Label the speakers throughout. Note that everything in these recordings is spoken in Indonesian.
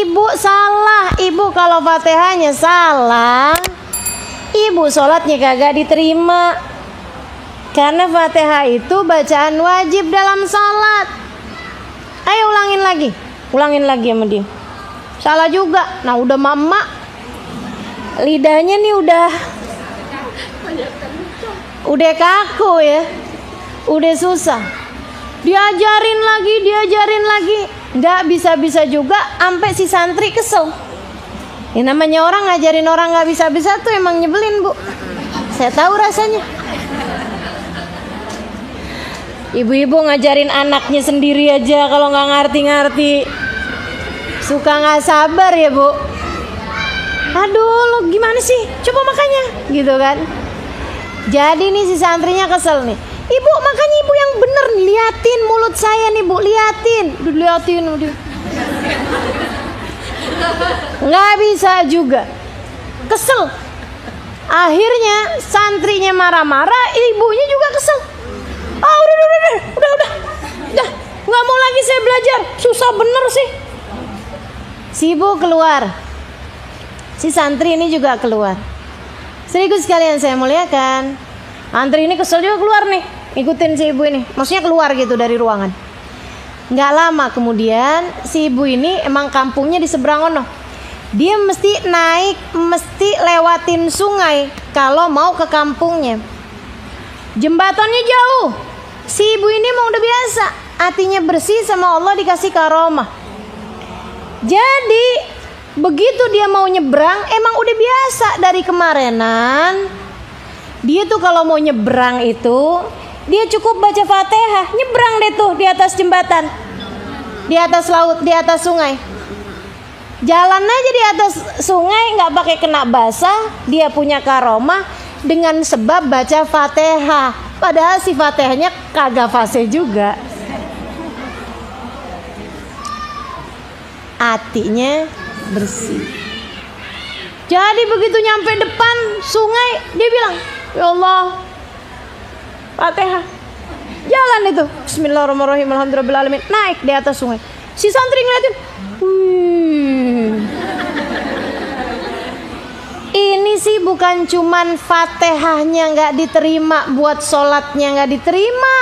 Speaker 1: ibu salah. Ibu kalau Fatihahnya salah, ibu sholatnya kagak diterima. Karena Fatihah itu bacaan wajib dalam sholat. Ayo ulangin lagi sama dia. Salah juga. Nah udah mama, lidahnya nih udah kaku ya, udah susah. Diajarin lagi, nggak bisa juga, sampai si santri kesel. Ya namanya orang ngajarin orang nggak bisa tuh emang nyebelin, Bu. Saya tahu rasanya. Ibu-ibu ngajarin anaknya sendiri aja kalau nggak ngerti, suka nggak sabar ya, Bu. Aduh, lo gimana sih? Coba makanya, gitu kan? Jadi nih si santrinya kesel nih. Ibu, makanya ibu yang bener nih, liatin mulut saya nih, Bu, liatin. Diliatin dia. Nggak bisa juga. Kesel. Akhirnya santrinya marah-marah, ibunya juga kesel. Ah, udah. Nggak mau lagi saya belajar. Susah bener sih. Si ibu keluar. Si santri ini juga keluar. Serius sekalian saya muliakan. Antri ini kesel juga keluar nih, ikutin si ibu ini. Maksudnya keluar gitu dari ruangan. Nggak lama kemudian si ibu ini emang kampungnya di seberang ono. Dia mesti lewatin sungai kalau mau ke kampungnya. Jembatannya jauh. Si ibu ini mau udah biasa, hatinya bersih sama Allah, dikasih karomah. Jadi begitu dia mau nyebrang, emang udah biasa dari kemarinan. Dia tuh kalau mau nyebrang itu, dia cukup baca Fatihah, nyebrang deh tuh di atas jembatan, di atas laut, di atas sungai. Jalan aja di atas sungai, nggak pakai kena basah. Dia punya karomah dengan sebab baca Fatihah. Padahal si Fatihahnya kagak fasih juga. Hatinya bersih. Jadi begitu nyampe depan sungai, dia bilang, ya Allah, Fatihah. Jalan itu, Bismillahirrahmanirrahim, alhamdulillahirrahmanirrahim. Naik di atas sungai. Si santri ngeliatin, ini sih bukan cuman Fatihahnya nggak diterima, buat sholatnya nggak diterima.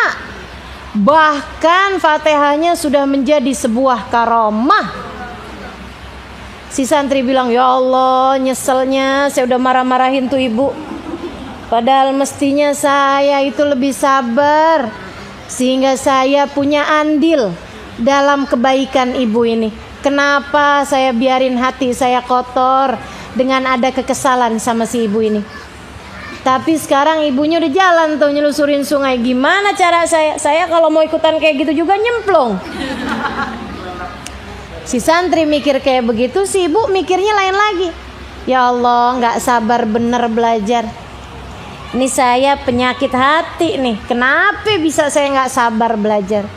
Speaker 1: Bahkan Fatihahnya sudah menjadi sebuah karomah. Si santri bilang, ya Allah, nyeselnya saya udah marah-marahin tuh ibu. Padahal mestinya saya itu lebih sabar, sehingga saya punya andil dalam kebaikan ibu ini. Kenapa saya biarin hati saya kotor dengan ada kekesalan sama si ibu ini. Tapi sekarang ibunya udah jalan tuh nyelusurin sungai. Gimana cara saya? Saya kalau mau ikutan kayak gitu juga nyemplung. Si santri mikir kayak begitu, si ibu mikirnya lain lagi. Ya Allah, gak sabar bener belajar. Ini saya penyakit hati nih. Kenapa bisa saya gak sabar belajar?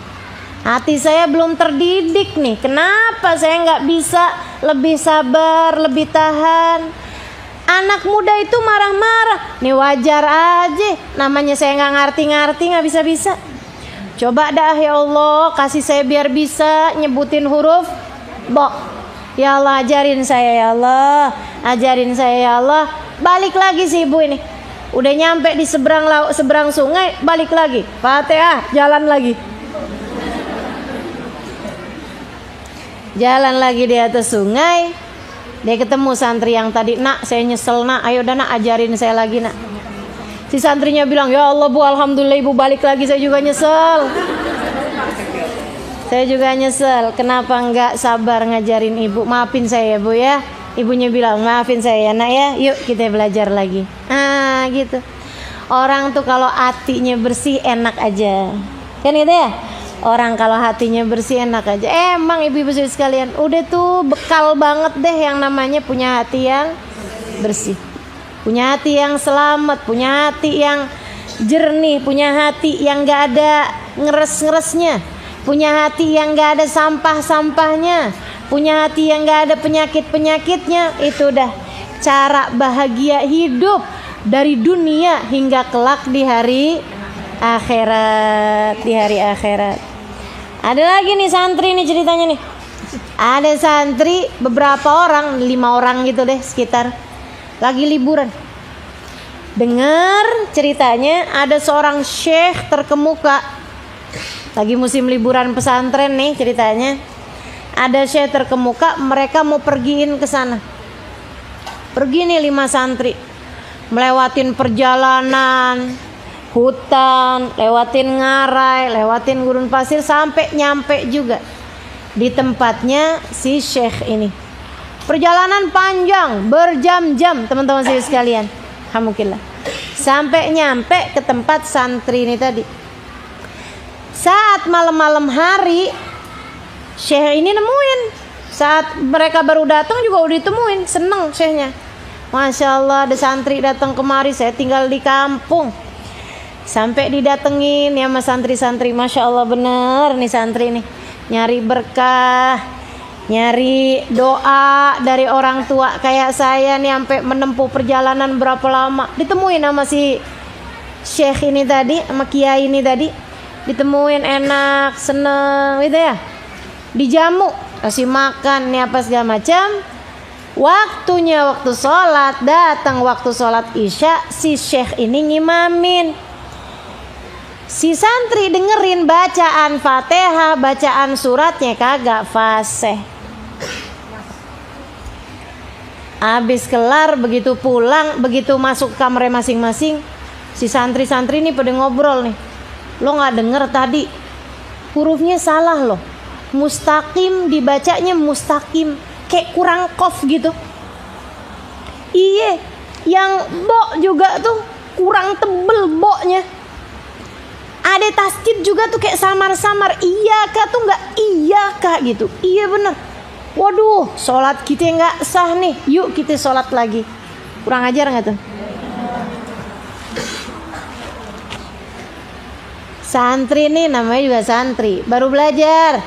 Speaker 1: Hati saya belum terdidik nih. Kenapa saya gak bisa lebih sabar, lebih tahan? Anak muda itu marah-marah. Nih wajar aja. Namanya saya gak ngerti-ngerti, gak bisa-bisa. Coba dah ya Allah, kasih saya biar bisa nyebutin huruf Bo. Ya Allah, ajarin saya ya Allah. Ajarin saya ya Allah. Balik lagi si ibu ini. Udah nyampe di seberang sungai, balik lagi. Fatihah, jalan lagi. Jalan lagi di atas sungai. Dia ketemu santri yang tadi. Nak, saya nyesel nak. Ayo dah nak, ajarin saya lagi nak. Si santrinya bilang, ya Allah Bu, alhamdulillah ibu balik lagi. Saya juga nyesel. Saya juga nyesel. Kenapa enggak sabar ngajarin ibu? Maafin saya ya Bu ya. Ibunya bilang, maafin saya ya nak ya. Yuk kita belajar lagi. Ah gitu. Orang tuh kalau hatinya bersih enak aja. Kan gitu ya? Orang kalau hatinya bersih enak aja. Emang ibu-ibu sekalian, udah tuh bekal banget deh yang namanya punya hati yang bersih. Punya hati yang selamat, punya hati yang jernih, punya hati yang gak ada ngeres-ngeresnya, punya hati yang gak ada sampah-sampahnya, punya hati yang gak ada penyakit-penyakitnya. Itu dah cara bahagia hidup dari dunia hingga kelak di hari akhirat. Di hari akhirat. Ada lagi nih santri nih ceritanya nih. Ada santri beberapa orang, 5 orang gitu deh sekitar, lagi liburan. Dengar ceritanya ada seorang syekh terkemuka, lagi musim liburan pesantren nih ceritanya. Ada syekh terkemuka, mereka mau pergiin ke sana. Pergi nih 5 santri, melewatin perjalanan, hutan, lewatin ngarai, lewatin gurun pasir, sampai nyampe juga di tempatnya si syekh ini. Perjalanan panjang, berjam-jam teman-teman saya sekalian. Alhamdulillah. Sampai nyampe ke tempat santri ini tadi. Saat malam-malam hari, syekh ini nemuin. Saat mereka baru datang juga udah ditemuin. Seneng syekhnya. Masya Allah, ada santri datang kemari, saya tinggal di kampung. Sampai didatengin ya mas santri-santri. Masya Allah, bener nih santri nih, nyari berkah, nyari doa dari orang tua kayak saya nih, sampai menempuh perjalanan berapa lama. Ditemuin sama si syekh ini tadi, sama kiai ini tadi. Ditemuin enak, seneng gitu ya. Dijamu, kasih makan nih apa segala macam. Waktunya waktu sholat, datang waktu sholat isya, si syekh ini ngimamin. Si santri dengerin bacaan Fatihah, bacaan suratnya kagak fasih. Habis kelar, begitu pulang, begitu masuk kamarnya masing-masing, si santri-santri ini pada ngobrol nih. Lo gak denger tadi hurufnya salah loh, mustaqim dibacanya mustaqim, kayak kurang kof gitu. Iya, yang bo juga tuh kurang tebel boknya. Ada tasdid juga tuh kayak samar-samar, iya kah tuh nggak iya kah gitu. Iya bener. Waduh, sholat kita nggak sah nih. Yuk kita sholat lagi. Kurang ajar nggak tuh? Santri nih namanya juga santri, baru belajar.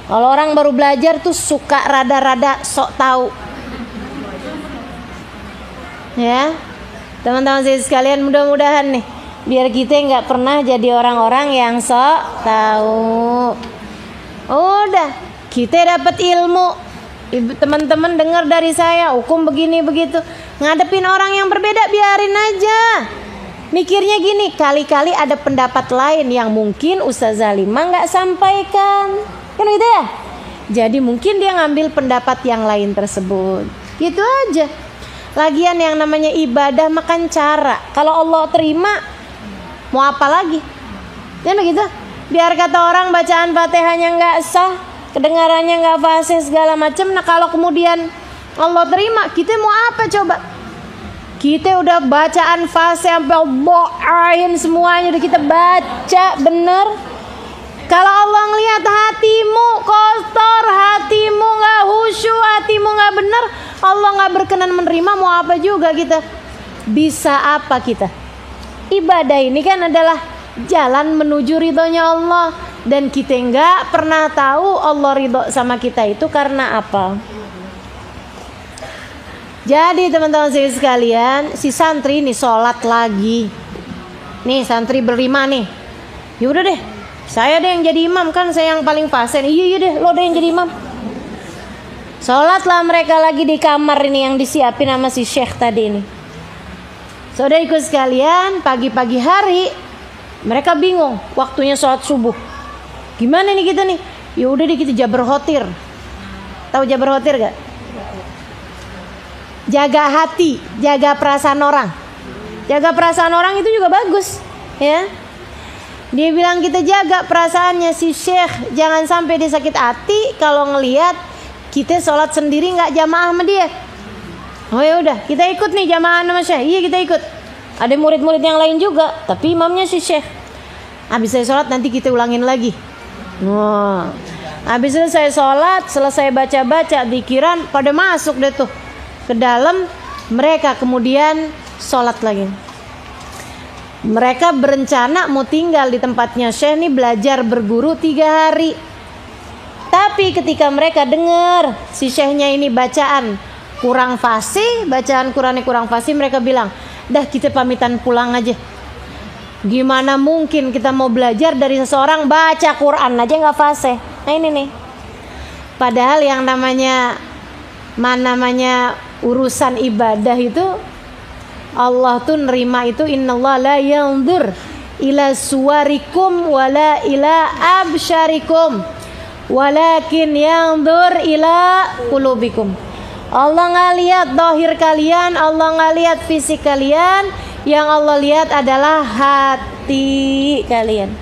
Speaker 1: Kalau orang baru belajar tuh suka rada-rada sok tahu. Ya, teman-teman saya sekalian, mudah-mudahan nih biar kita nggak pernah jadi orang-orang yang sok tahu. Udah, kita dapat ilmu. Teman-teman dengar dari saya, hukum begini begitu. Ngadepin orang yang berbeda biarin aja. Mikirnya gini, kali-kali ada pendapat lain yang mungkin Ustazah Lima nggak sampaikan, kan gitu ya. Jadi mungkin dia ngambil pendapat yang lain tersebut. Gitu aja. Lagian yang namanya ibadah makan cara. Kalau Allah terima, mau apa lagi? Ya begitu. Biar kata orang bacaan Fatihahnya nggak sah, kedengarannya nggak fasih segala macam. Nah kalau kemudian Allah terima, kita mau apa coba? Kita udah bacaan fasih sampai boain semuanya udah kita baca bener. Kalau Allah ngelihat hatimu kotor, hatimu nggak khusyuk, hatimu nggak bener, Allah nggak berkenan menerima, mau apa juga kita? Bisa apa kita? Ibadah ini kan adalah jalan menuju ridhonya Allah, dan kita nggak pernah tahu Allah ridho sama kita itu karena apa. Jadi teman-teman saya sekalian, si santri ini sholat lagi. Nih santri berlima nih. Yaudah deh, saya deh yang jadi imam, kan saya yang paling fasih. Iya deh, lo deh yang jadi imam. Sholatlah mereka lagi di kamar ini yang disiapin sama si syekh tadi ini. Saudara-saudariku sekalian, pagi-pagi hari mereka bingung waktunya sholat subuh. Gimana nih kita nih? Ya udah deh kita jabar khotir. Tahu jabar khotir gak? Jaga hati, jaga perasaan orang. Jaga perasaan orang itu juga bagus, ya. Dia bilang kita jaga perasaannya si syekh, jangan sampai dia sakit hati kalau ngelihat kita sholat sendiri nggak jamaah sama dia. Oh ya udah, kita ikut nih jamaah sama syekh. Iya kita ikut. Ada murid-murid yang lain juga, tapi imamnya si syekh. Habis saya sholat nanti kita ulangin lagi. Wah, habis selesai sholat, selesai baca-baca zikiran, pada masuk deh tuh ke dalam. Mereka kemudian sholat lagi. Mereka berencana mau tinggal di tempatnya syekh ini, belajar berguru 3 hari. Tapi ketika mereka dengar si syekhnya ini bacaan kurang fasih, bacaan Qurannya kurang fasih, mereka bilang, dah kita pamitan pulang aja. Gimana mungkin kita mau belajar dari seseorang baca Quran aja nggak fasih. Nah ini nih, Padahal yang namanya urusan ibadah itu Allah tuh nerima itu, innallaha la yanzur ila suwarikum wala ila absyarikum walakin yanzur ila qulubikum. Allah nggak lihat dohir kalian, Allah nggak lihat fisik kalian, yang Allah lihat adalah hati kalian.